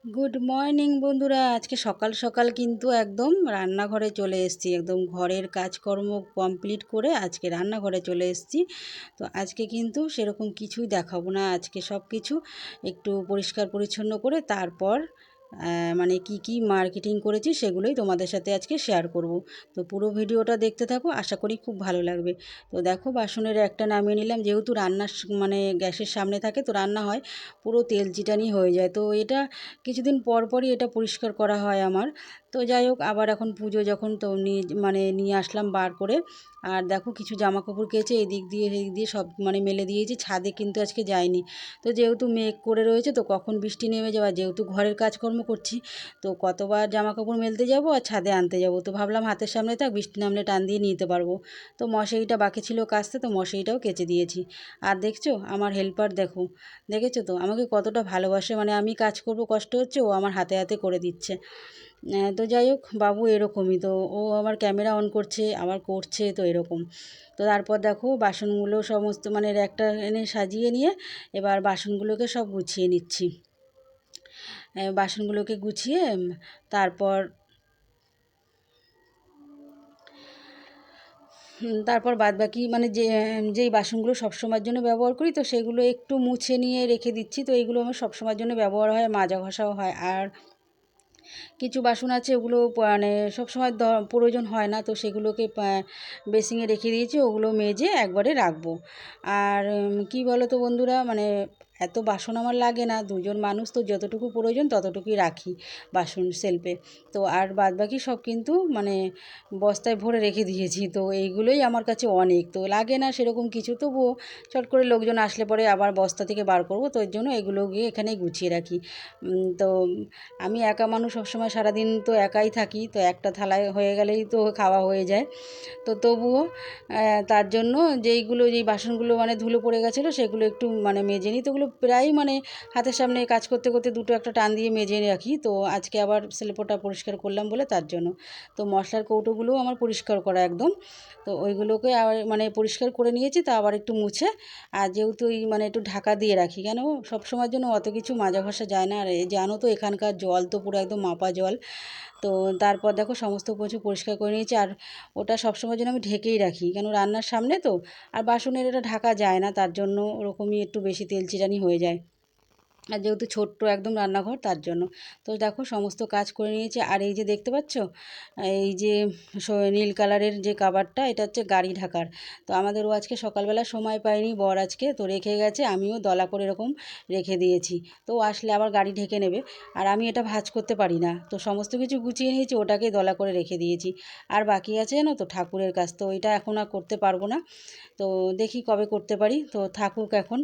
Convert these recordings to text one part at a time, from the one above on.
Good morning বন্ধুরা। আজকে সকাল সকাল কিন্তু একদম রান্নাঘরে চলে এসেছি, একদম ঘরের কাজকর্ম কমপ্লিট করে আজকে রান্নাঘরে চলে এসেছি। তো আজকে কিন্তু সেরকম কিছুই দেখাবো না, আজকে সব কিছু একটু পরিষ্কার পরিচ্ছন্ন করে তারপর মানে কি মার্কেটিং করেছি সেগুলোই তোমাদের সাথে আজকে শেয়ার করব। তো পুরো ভিডিওটা দেখতে থাকো, আশা করি খুব ভালো লাগবে। তো দেখো, বাসনের একটা নামিয়ে নিলাম, যেহেতু রান্নার মানে গ্যাসের সামনে থাকে তো রান্না হয় পুরো তেল চিটানি হয়ে যায়, তো এটা কিছুদিন পর পরই এটা পরিষ্কার করা হয় আমার। তো যাই হোক, আবার এখন পুজো যখন, তো নিয়ে আসলাম বার করে। আর দেখো, কিছু জামা কাপড় কেচে এদিক দিয়ে এদিক দিয়ে সব মানে মেলে দিয়েছি, ছাদে কিন্তু আজকে যায়নি। তো যেহেতু মেঘ করে রয়েছে, তো কখন বৃষ্টি নেমে যাওয়া, যেহেতু ঘরের কাজকর্ম করছি তো কতবার জামা কাপড় মেলতে যাব আর ছাদে আনতে যাব, তো ভাবলাম হাতের সামনে থাক, বৃষ্টি নামলে টান দিয়ে নিতে পারবো। তো মশারিটা বাকি ছিল কাচতে, তো মশারিটাও কেচে দিয়েছি। আর দেখছো আমার হেল্পার, দেখো, দেখেছো তো আমাকে কতটা ভালোবাসে, মানে আমি কাজ করব কষ্ট হচ্ছে, ও আমার হাতে হাতে করে দিচ্ছে। তো যাই হোক, বাবু এরকমই, তো ও আমার ক্যামেরা অন করছে, আবার করছে, তো এরকম। তো তারপর দেখো, বাসনগুলো সমস্ত মানে একটা এনে সাজিয়ে নিয়ে এবার বাসনগুলোকে সব গুছিয়ে নিচ্ছি। বাসনগুলোকে গুছিয়ে তারপর তারপর বাদবাকি মানে যেই বাসনগুলো সবসময়ের জন্য ব্যবহার করি, তো সেগুলো একটু মুছে নিয়ে রেখে দিচ্ছি। তো এইগুলো আমার সবসময়ের জন্য ব্যবহার হয়, মাজা ঘষাও হয়। আর কিছু বাসন আছে ওগুলো মানে সবসময় প্রয়োজন হয় না, তো সেগুলোকে বেসিংয়ে রেখে দিয়েছি, ওগুলো মেজে একবারে রাখবো। আর কি বলো তো বন্ধুরা, মানে এত বাসন আমার লাগে না, দুজন মানুষ তো যতটুকু প্রয়োজন ততটুকুই রাখি বাসন সেলফে। তো আর বাদবাকি সব কিন্তু মানে বস্তায় ভরে রেখে দিয়েছি, তো এইগুলোই আমার কাছে অনেক, তো লাগে না সেরকম কিছু, তবুও চট করে লোকজন আসলে পরে আবার বস্তা থেকে বার করব, তো এর জন্য এগুলো গিয়ে এখানেই গুছিয়ে রাখি। তো আমি একা মানুষ, সবসময় সারাদিন তো একাই থাকি, তো একটা থালায় হয়ে গেলেই তো খাওয়া হয়ে যায়। তো তবুও তার জন্য যেই বাসনগুলো মানে ধুলো পড়ে গেছিলো সেগুলো একটু মানে মেজে নিই, তো ওগুলো প্রায় মানে হাতের সামনে কাজ করতে করতে দুটো একটা টান দিয়ে মেজে রাখি। তো আজকে আবার স্লেপোটা পরিষ্কার করলাম বলে তার জন্য। তো মশলার কৌটোগুলোও আমার পরিষ্কার করা একদম, তো ওইগুলোকে আবার মানে পরিষ্কার করে নিয়েছি, তা আবার একটু মুছে। আর যেহেতু এই মানে একটু ঢাকা দিয়ে রাখি, কেন সব সময়ের জন্য অত কিছু মাজা ঘষা যায় না, আর জানো তো এখানকার জল তো পুরো একদম মাপা জল। তো তারপর দেখো সমস্ত কিছু পরিষ্কার করে নিয়েছি, আর ওটা সবসময়ের জন্য আমি ঢেকেই রাখি, কেন রান্নার সামনে তো। আর বাসনের এটা ঢাকা যায় না, তার জন্য ওরকমই একটু বেশি তেল চিটানি হয়ে যায়, আর যেহেতু ছোট্ট একদম রান্নাঘর তার জন্য। তো দেখো সমস্ত কাজ করে নিয়েছি। আর এই যে দেখতে পাচ্ছ, এই যে নীল কালারের যে কাভারটা, এটা হচ্ছে গাড়ি ঢাকার। তো আমাদেরও আজকে সকালবেলা সময় পাইনি, বর আজকে তো রেখে গেছে, আমিও দলা করে এরকম রেখে দিয়েছি। তো আসলে আবার গাড়ি ঢেকে নেবে, আর আমি এটা ভাঁজ করতে পারি না, তো সমস্ত কিছু গুছিয়ে নিয়েছি, ওটাকে দলা করে রেখে দিয়েছি। আর বাকি আছে জানো তো ঠাকুরের কাজ, তো এটা এখন আর করতে পারবো না, তো দেখি কবে করতে পারি, তো থাকুক এখন।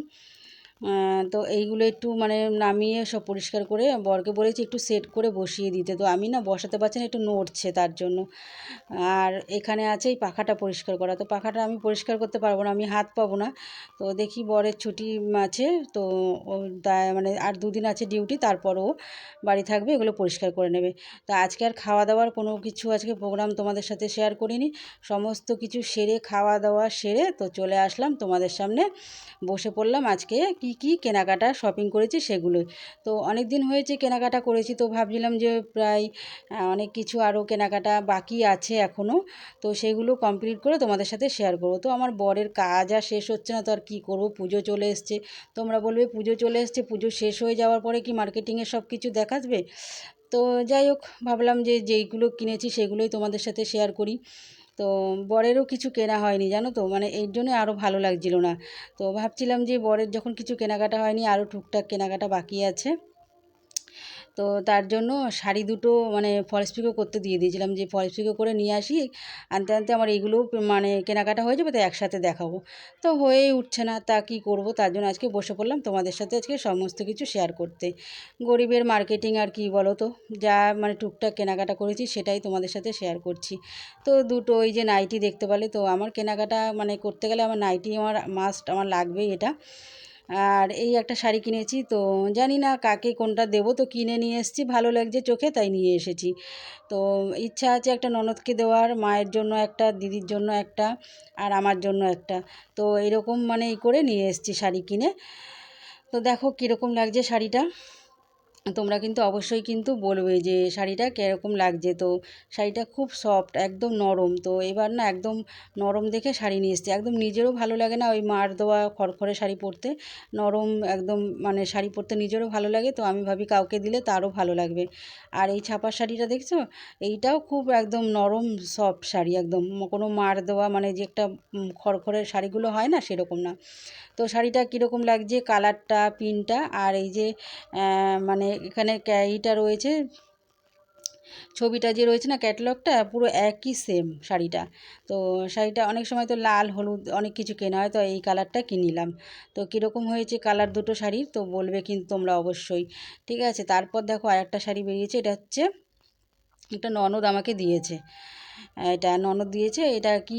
তো এইগুলো একটু মানে নামিয়ে সব পরিষ্কার করে বরকে বলেছি একটু সেট করে বসিয়ে দিতে, তো আমি না বসাতে পারছি না, একটু নড়ছে তার জন্য। আর এখানে আছে এই পাখাটা পরিষ্কার করা, তো পাখাটা আমি পরিষ্কার করতে পারবো না, আমি হাত পাবো না। তো দেখি বরের ছুটি আছে, তো ও মানে আর দুদিন আছে ডিউটি, তারপরও বাড়ি থাকবে, এগুলো পরিষ্কার করে নেবে। তো আজকে আর খাওয়া দাওয়ার কোনো কিছু আজকে প্রোগ্রাম তোমাদের সাথে শেয়ার করিনি, সমস্ত কিছু সেরে খাওয়া দাওয়া সেরে তো চলে আসলাম তোমাদের সামনে, বসে পড়লাম আজকে কি কেনাকাটা শপিং করেছি সেগুলোই। তো অনেক দিন হয়েছে কেনাকাটা করেছি, তো ভাবছিলাম যে প্রায় অনেক কিছু আরও কেনাকাটা বাকি আছে এখনও, তো সেগুলো কমপ্লিট করে তোমাদের সাথে শেয়ার করবো। তো আমার বরের কাজ আর শেষ হচ্ছে না, তো আর কী করবো, পুজো চলে এসছে। তোমরা বলবে পুজো চলে এসছে, পুজো শেষ হয়ে যাওয়ার পরে কি মার্কেটিংয়ের সব কিছু দেখাবে? তো যাই হোক, ভাবলাম যে যেইগুলো কিনেছি সেগুলোই তোমাদের সাথে শেয়ার করি। তো বরেরও কিছু কেনা হয়নি জানো তো, মানে এর জন্য আরও ভালো লাগছিল না। তো ভাবছিলাম যে বরের যখন কিছু কেনাকাটা হয়নি, আরও টুকটাক কেনাকাটা বাকি আছে, তো তার জন্য শাড়ি দুটো মানে ফলস পিকো করতে দিয়ে দিয়েছিলাম, যে ফলস পিকো করে নিয়ে আসি, আনতে আনতে আমার এইগুলোও মানে কেনাকাটা হয়ে যাবে, তো একসাথে দেখাবো। তো হয়েই উঠছে না, তা কী করব, তার জন্য আজকে বসে পড়লাম তোমাদের সাথে আজকে সমস্ত কিছু শেয়ার করতে। গরিবের মার্কেটিং আর কি বলো তো, যা মানে টুকটাক কেনাকাটা করেছি সেটাই তোমাদের সাথে শেয়ার করছি। তো দুটো ওই যে নাইটি দেখতে পেলে, তো আমার কেনাকাটা মানে করতে গেলে আমার নাইটি আমার মাস্ট, আমার লাগবেই এটা। আর এই একটা শাড়ি কিনেছি, তো জানি না কাকে কোনটা দেবো, তো কিনে নিয়ে এসেছি, ভালো লাগছে চোখে তাই নিয়ে এসেছি। তো ইচ্ছা আছে একটা ননদকে দেওয়ার, মায়ের জন্য একটা, দিদির জন্য একটা, আর আমার জন্য একটা। তো এরকম মানে এই করে নিয়ে এসেছি শাড়ি কিনে। তো দেখো কীরকম লাগছে শাড়িটা। তোমরা কিন্তু অবশ্যই কিন্তু বলবে যে শাড়িটা কীরকম লাগছে। তো শাড়িটা খুব সফট, একদম নরম। তো এবার না একদম নরম দেখে শাড়ি নিয়ে এসেছি। একদম নিজেরও ভালো লাগে না ওই মার দেওয়া খড়খড়ে শাড়ি পরতে, নরম একদম মানে শাড়ি পরতে নিজেরও ভালো লাগে। তো আমি ভাবি কাউকে দিলে তারও ভালো লাগবে। আর এই ছাপার শাড়িটা দেখছো, এইটাও খুব একদম নরম সফট শাড়ি, একদম কোনো মার দেওয়া মানে যে একটা খড়খড়ে শাড়িগুলো হয় না, সেরকম না। তো শাড়িটা কীরকম লাগছে, কালারটা, প্রিন্টটা, আর এই যে মানে এখানে এইটা রয়েছে, ছবিটা যে রয়েছে না, ক্যাটালগটা পুরো একই সেম শাড়িটা। তো শাড়িটা অনেক সময় তো লাল হলুদ অনেক কিছু কেনা হয়, তো এই কালারটা কিনিলাম। তো কীরকম হয়েছে কালার দুটো শাড়ির, তো বলবে কিন্তু তোমরা অবশ্যই। ঠিক আছে, তারপর দেখো আরেকটা শাড়ি বেরিয়েছে, এটা হচ্ছে একটা ননদ আমাকে দিয়েছে। এটা ননদ দিয়েছে, এটা কি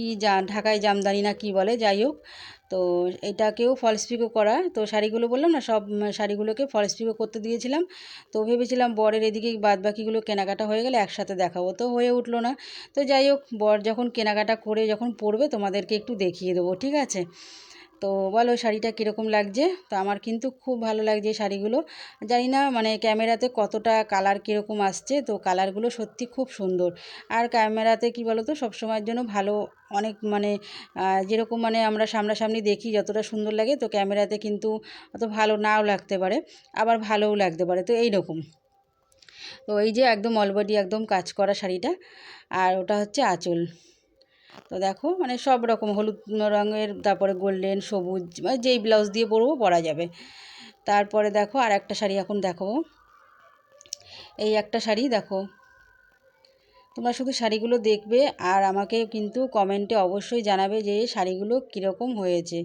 ঢাকায় জামদানি না কি বলে, যাই হোক। তো এটাকেও ফলস পিকো করা। তো শাড়িগুলো বললাম না, সব শাড়িগুলোকে ফলস পিকো করতে দিয়েছিলাম। তো ভেবেছিলাম বরের এদিকে বাদ বাকিগুলো কেনাকাটা হয়ে গেলে একসাথে দেখাবো, তো হয়ে উঠলো না। তো যাই হোক, বর যখন কেনাকাটা করে যখন পরবে তোমাদেরকে একটু দেখিয়ে দেবো, ঠিক আছে। তো বলো শাড়িটা কীরকম লাগছে। তো আমার কিন্তু খুব ভালো লাগছে শাড়িগুলো। জানি না মানে ক্যামেরাতে কতটা কালার কীরকম আসছে, তো কালারগুলো সত্যি খুব সুন্দর। আর ক্যামেরাতে কি বলো তো, সবসময়ের জন্য ভালো, অনেক মানে যেরকম মানে আমরা সামনাসামনি দেখি যতটা সুন্দর লাগে, তো ক্যামেরাতে কিন্তু অত ভালো নাও লাগতে পারে, আবার ভালোও লাগতে পারে, তো এই রকম। তো এই যে একদম অলবডি একদম কাজ করা শাড়িটা, আর ওটা হচ্ছে আঁচল। তো দেখো মানে সব রকম হলুদ রঙের, তারপরে গোল্ডেন, সবুজ, মানে যেই ব্লাউজ দিয়ে পরবো পরা যাবে। তারপরে দেখো আর একটা শাড়ি এখন দেখো, এই একটা শাড়ি দেখো। তোমরা শুধু শাড়িগুলো দেখবে আর আমাকে কিন্তু কমেন্টে অবশ্যই জানাবে যে শাড়িগুলো কীরকম হয়েছে।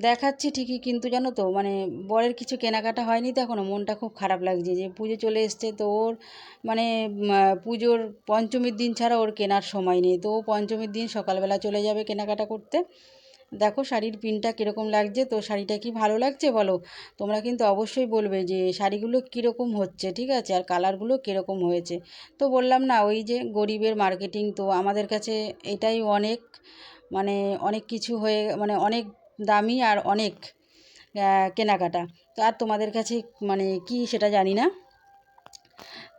দেখাচ্ছি ঠিকই, কিন্তু জানো তো মানে বরের কিছু কেনাকাটা হয়নি তো এখনও, মনটা খুব খারাপ লাগছে যে পুজো চলে এসছে। তো ওর মানে পুজোর পঞ্চমীর দিন ছাড়া ওর কেনার সময় নেই, তো ও পঞ্চমীর দিন সকালবেলা চলে যাবে কেনাকাটা করতে। দেখো শাড়ির পিনটা কীরকম লাগছে, তো শাড়িটা কি ভালো লাগছে বলো। তোমরা কিন্তু অবশ্যই বলবে যে শাড়িগুলো কীরকম হচ্ছে, ঠিক আছে, আর কালারগুলো কীরকম হয়েছে। তো বললাম না ওই যে গরিবের মার্কেটিং, তো আমাদের কাছে এটাই অনেক, মানে অনেক কিছু হয়ে মানে অনেক দামি আর অনেক কেনাকাটা। তো আর তোমাদের কাছে মানে কি সেটা জানি না।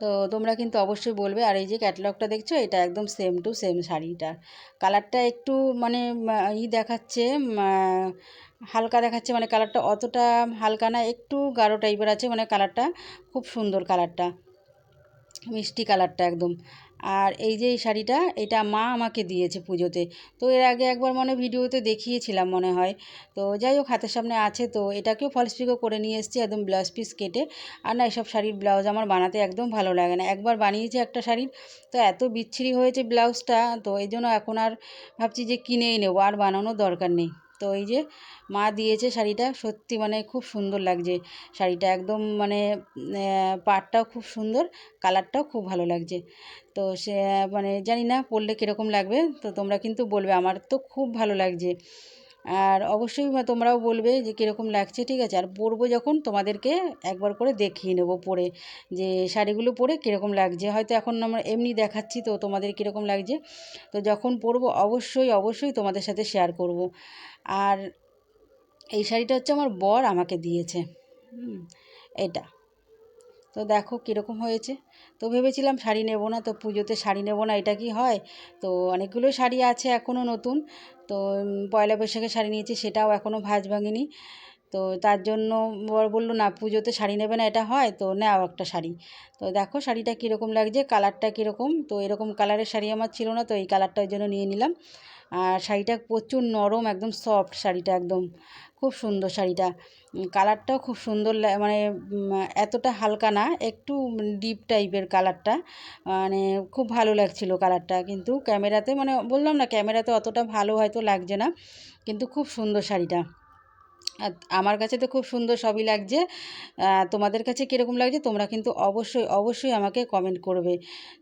তো তোমরা কিন্তু অবশ্যই বলবে। আর এই যে ক্যাটালগটা দেখছো, এটা একদম সেম টু সেম শাড়িটা। কালারটা একটু মানে দেখাচ্ছে, হালকা দেখাচ্ছে, মানে কালারটা অতটা হালকা না, একটু গাঢ় টাইপের আছে, মানে কালারটা খুব সুন্দর, কালারটা মিষ্টি কালারটা একদম। আর এই যে এই শাড়িটা, এটা মা আমাকে দিয়েছে পুজোতে। তো এর আগে একবার মনে ভিডিওতে দেখিয়েছিলাম মনে হয়। তো যাই হোক, হাতের সামনে আছে, তো এটাকেও ফলস পিকো করে নিয়ে এসেছি একদম ব্লাউজ পিস কেটে। আর না, এসব শাড়ির ব্লাউজ আমার বানাতে একদম ভালো লাগে না। একবার বানিয়েছি একটা শাড়ির, তো এত বিচ্ছিরি হয়েছে ব্লাউজটা, তো এই জন্য এখন আর ভাবছি যে কিনেই নেবো, আর বানানোর দরকার নেই। তো এই যে মা দিয়েছে শাড়িটা, সত্যি মানে খুব সুন্দর লাগছে শাড়িটা, একদম মানে পাড়টাও খুব সুন্দর, কালারটাও খুব ভালো লাগছে। তো সে মানে জানি না পরলে কীরকম লাগবে, তো তোমরা কিন্তু বলবে, আমার তো খুব ভালো লাগছে। আর অবশ্যই তোমরাও বলবে যে কীরকম লাগছে, ঠিক আছে। আর পরবো যখন তোমাদেরকে একবার করে দেখিয়ে নেবো পরে, যে শাড়িগুলো পরে কীরকম লাগছে। হয়তো এখন আমরা এমনি দেখাচ্ছি, তো তোমাদের কীরকম লাগছে, তো যখন পরবো অবশ্যই অবশ্যই তোমাদের সাথে শেয়ার করব। আর এই শাড়িটা হচ্ছে আমার বর আমাকে দিয়েছে, এটা। তো দেখো কীরকম হয়েছে। তো ভেবেছিলাম শাড়ি নেব না, তো পুজোতে শাড়ি নেব না, এটা কি হয়। তো অনেকগুলো শাড়ি আছে এখনও নতুন। তো পয়লা বৈশাখে শাড়ি নিয়েছি, সেটাও এখনও ভাঁজ ভাঙিনি। তো তার জন্য বর বলল, না পুজোতে শাড়ি নেবে না, এটা হয়, তো নাও একটা শাড়ি। তো দেখো শাড়িটা কীরকম লাগছে, কালারটা কীরকম। তো এরকম কালারের শাড়ি আমার ছিল না, তো এই কালারটা ওই জন্য নিয়ে নিলাম। আর শাড়িটা প্রচুর নরম, একদম সফট শাড়িটা, একদম খুব সুন্দর শাড়িটা। কালারটাও খুব সুন্দর, মানে এতটা হালকা না, একটু ডিপ টাইপের কালারটা, মানে খুব ভালো লাগছিল কালারটা। কিন্তু ক্যামেরাতে মানে বললাম না, ক্যামেরাতে অতটা ভালো হয়তো লাগছে না, কিন্তু খুব সুন্দর শাড়িটা। আর আমার কাছে তো খুব সুন্দর সবই লাগছে। তোমাদের কাছে কীরকম লাগছে তোমরা কিন্তু অবশ্যই অবশ্যই আমাকে কমেন্ট করবে।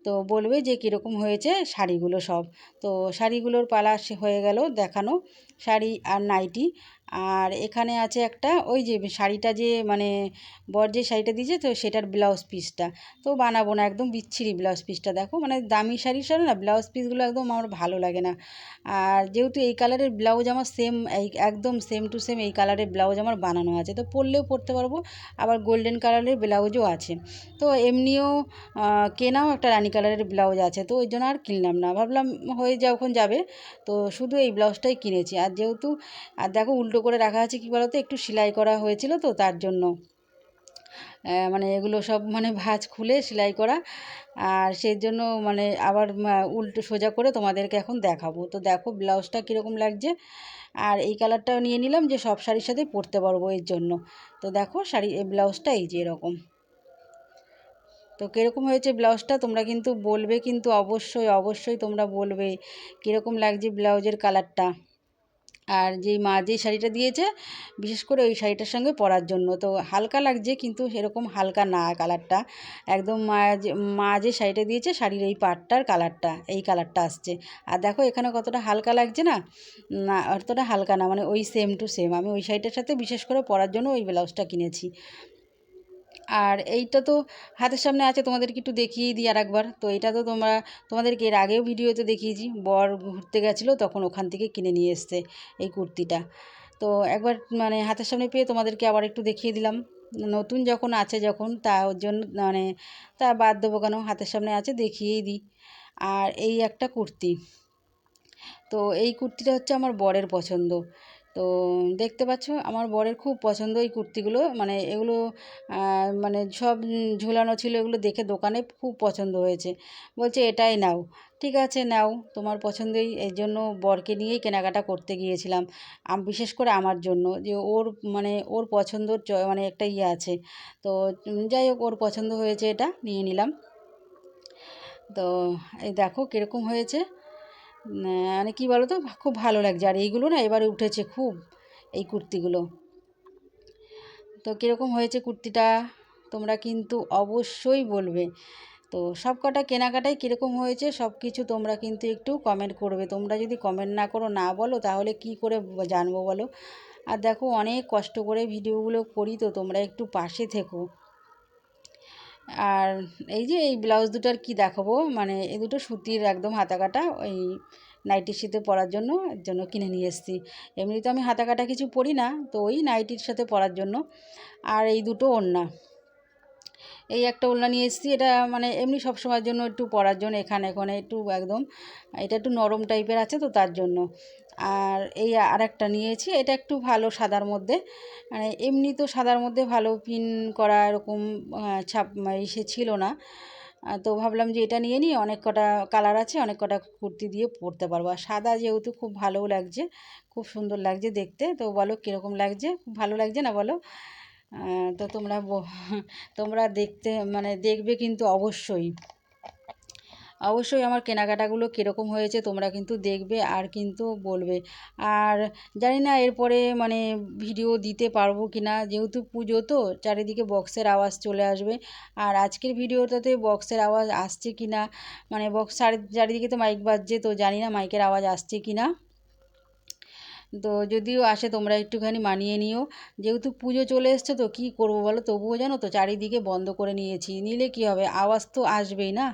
তো বলবে যে কীরকম হয়েছে শাড়িগুলো সব। তো শাড়িগুলোর পালা হয়ে গেল দেখানো, শাড়ি আর নাইটি। আর এখানে আছে একটা ওই যে শাড়িটা যে মানে বর যে শাড়িটা দিয়েছে তো সেটার ব্লাউজ পিসটা, তো বানাবো না, একদম বিচ্ছিরি ব্লাউজ পিসটা দেখো, মানে দামি শাড়ির সাথে না ব্লাউজ পিসগুলো একদম আমার ভালো লাগে না। আর যেহেতু এই কালারের ব্লাউজ আমার সেম, এই একদম সেম টু সেম এই কালারের ব্লাউজ আমার বানানো আছে, তো পরলেও পরতে পারবো, আবার গোল্ডেন কালারের ব্লাউজও আছে। তো এমনিও কেনাও একটা রানি কালারের ব্লাউজ আছে, তো ওই জন্য আর কিনলাম না, ভাবলাম হয়ে যখন যাবে তো শুধু এই ব্লাউজটাই কিনেছি। আর যেহেতু আর দেখো উল্টো করে রাখা আছে কী বলো তো, একটু সেলাই করা হয়েছিল তো তার জন্য, মানে এগুলো সব মানে ভাঁজ খুলে সেলাই করা, আর সেই জন্য মানে আবার উল্টো সোজা করে তোমাদেরকে এখন দেখাবো। তো দেখো ব্লাউজটা কীরকম লাগছে, আর এই কালারটাও নিয়ে নিলাম যে সব শাড়ির সাথে পরতে পারবো এর জন্য। তো দেখো শাড়ি এই ব্লাউজটা এই যে এরকম। তো কীরকম হয়েছে ব্লাউজটা তোমরা কিন্তু বলবে, কিন্তু অবশ্যই অবশ্যই তোমরা বলবে কীরকম লাগছে ব্লাউজের কালারটা। আর যেই শাড়িটা দিয়েছে বিশেষ করে ওই শাড়িটার সঙ্গে পরার জন্য, তো হালকা লাগছে কিন্তু সেরকম হালকা না কালারটা, একদম মা যে শাড়িটা দিয়েছে শাড়ির এই পাড়টার কালারটা, এই কালারটা আসছে। আর দেখো এখানে কতটা হালকা লাগছে না, না অতটা হালকা না, মানে ওই সেম টু সেম, আমি ওই শাড়িটার সাথে বিশেষ করে পরার জন্য ওই ব্লাউজটা কিনেছি। আর এইটা তো হাতের সামনে আছে, তোমাদেরকে একটু দেখিয়ে দিই আর একবার। তো এটা তো তোমাদেরকে এর আগেও ভিডিওতে দেখিয়েছি, বর ঘুরতে গেছিলো তখন ওখান থেকে কিনে নিয়ে এসছে এই কুর্তিটা। তো একবার মানে হাতের সামনে পেয়ে তোমাদেরকে আবার একটু দেখিয়ে দিলাম, নতুন যখন আছে যখন তা ওর জন্য মানে তা বাদ দেবো কেন, হাতের সামনে আছে দেখিয়েই দিই। আর এই একটা কুর্তি, তো এই কুর্তিটা হচ্ছে আমার বরের পছন্দ। তো দেখতে পাচ্ছ আমার বরের খুব পছন্দ এই কুর্তিগুলো, মানে এগুলো মানে সব ঝুলানো ছিল, এগুলো দেখে দোকানে খুব পছন্দ হয়েছে, বলছে এটাই নাও। ঠিক আছে নাও তোমার পছন্দই, এই জন্য বরকে নিয়েই কেনাকাটা করতে গিয়েছিলাম, বিশেষ করে আমার জন্য, যে ওর মানে ওর পছন্দর মানে একটা ইয়ে আছে। তো যাই হোক ওর পছন্দ হয়েছে, এটা নিয়ে নিলাম। তো এই দেখো কীরকম হয়েছে, মানে কী বলো তো খুব ভালো লাগছে। আর এইগুলো না এবারে উঠেছে খুব, এই কুর্তিগুলো। তো কীরকম হয়েছে কুর্তিটা তোমরা কিন্তু অবশ্যই বলবে। তো সব কটা কেনাকাটাই কীরকম হয়েছে সব কিছু তোমরা কিন্তু একটু কমেন্ট করবে, তোমরা যদি কমেন্ট না করো না বলো তাহলে কি করে জানবো বলো। আর দেখো অনেক কষ্ট করে ভিডিওগুলো করি, তো তোমরা একটু পাশে থেকো। আর এই যে এই ব্লাউজ দুটোর কি দেখাবো, মানে এই দুটো সুতির একদম হাতা কাটা, ওই নাইটির সাথে পরার জন্য এর জন্য কিনে নিয়ে এসেছি। এমনি তো আমি হাতা কাটা কিছু পরি না, তো ওই নাইটির সাথে পরার জন্য। আর এই দুটো ওড়না, এই একটা ওড়না নিয়ে এসেছি, এটা মানে এমনি সব সময়ের জন্য একটু পরার জন্য, এখানে এখানে একটু একদম এটা একটু নরম টাইপের আছে তো তার জন্য। আর এই আর একটা নিয়েছি, এটা একটু ভালো সাদার মধ্যে, মানে এমনি তো সাদার মধ্যে ভালো পিন করা এরকম ছাপ ইসে ছিল না, তো ভাবলাম যে এটা নিয়ে নিই, অনেক কটা কালার আছে, অনেক কটা কুর্তি দিয়ে পরতে পারবো। আর সাদা যেহেতু খুব ভালোও লাগছে, খুব সুন্দর লাগছে দেখতে। তো বলো কীরকম লাগছে, খুব ভালো লাগছে না বলো? তো তোমরা দেখতে মানে দেখবে কিন্তু অবশ্যই অবশ্যই আমার কেনাকাটাগুলো কীরকম হয়েছে তোমরা কিন্তু দেখবে আর কিন্তু বলবে। আর জানি না এরপরে মানে ভিডিও দিতে পারবো কি না, যেহেতু পুজো তো চারিদিকে বক্সের আওয়াজ চলে আসবে। আর আজকের ভিডিওটাতে বক্সের আওয়াজ আসছে কি না, মানে বক্স চারিদিকে তো মাইক বাজছে, তো জানি না মাইকের আওয়াজ আসছে কি না। তো যদিও আসে তোমরা একটুখানি মানিয়ে নিও, যেহেতু পুজো চলে এসছে তো কী করবো বলো, তবুও জানো তো চারিদিকে বন্ধ করে নিয়েছি, নিলে কী হবে আওয়াজ তো আসবেই না।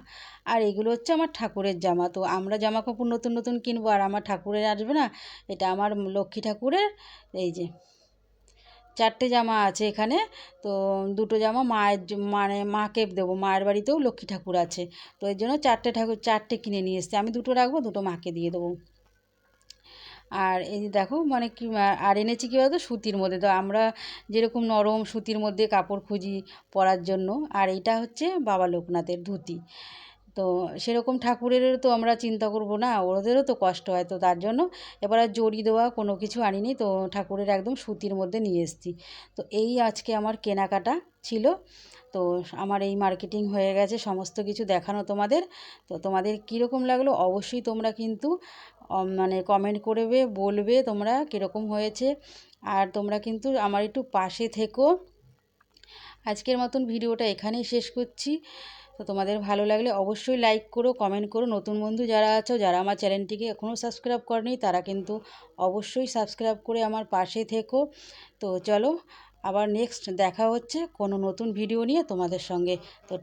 আর এগুলো হচ্ছে আমার ঠাকুরের জামা, তো আমরা জামা কাপড় নতুন নতুন কিনবো আর আমার ঠাকুরের আসবে না? এটা আমার লক্ষ্মী ঠাকুরের, এই যে 4টে জামা আছে এখানে। তো 2টো জামা মায়ের মানে মাকে দেবো, মায়ের বাড়িতেও লক্ষ্মী ঠাকুর আছে, তো এর জন্য 4টে কিনে নিয়ে এসেছি, আমি 2টো রাখবো, 2টো মাকে দিয়ে দেবো। আর এই যে দেখো মানে কি আর এনেছি কী বলতো সুতির মধ্যে, তো আমরা যেরকম নরম সুতির মধ্যে কাপড় খুঁজি পরার জন্য, আর এইটা হচ্ছে বাবা লোকনাথের ধুতি। তো সেরকম ঠাকুরেরও তো আমরা চিন্তা করব না, ওদেরও তো কষ্ট হয়, তো তার জন্য এবার আর জড়ি দেওয়া কোনো কিছু আনিনি, তো ঠাকুরের একদম সুতির মধ্যে নিয়ে এসেছি। তো এই আজকে আমার কেনাকাটা ছিল। তো আমার এই মার্কেটিং হয়ে গেছে, সমস্ত কিছু দেখানো তোমাদের। তো তোমাদের কীরকম লাগলো অবশ্যই তোমরা কিন্তু মানে কমেন্ট করবে, বলবে তোমরা কীরকম হয়েছে। আর তোমরা কিন্তু আমার একটু পাশে থেকো। আজকের মতন ভিডিওটা এখানেই শেষ করছি। তো তোমাদের ভালো লাগলে অবশ্যই লাইক করো, কমেন্ট করো। নতুন বন্ধু যারা আছো, যারা আমার চ্যানেলটিকে এখনও সাবস্ক্রাইব করনি, তারা কিন্তু অবশ্যই সাবস্ক্রাইব করে আমার পাশে থেকো। তো চলো, আবার নেক্সট দেখা হচ্ছে কোনো নতুন ভিডিও নিয়ে তোমাদের সঙ্গে। তো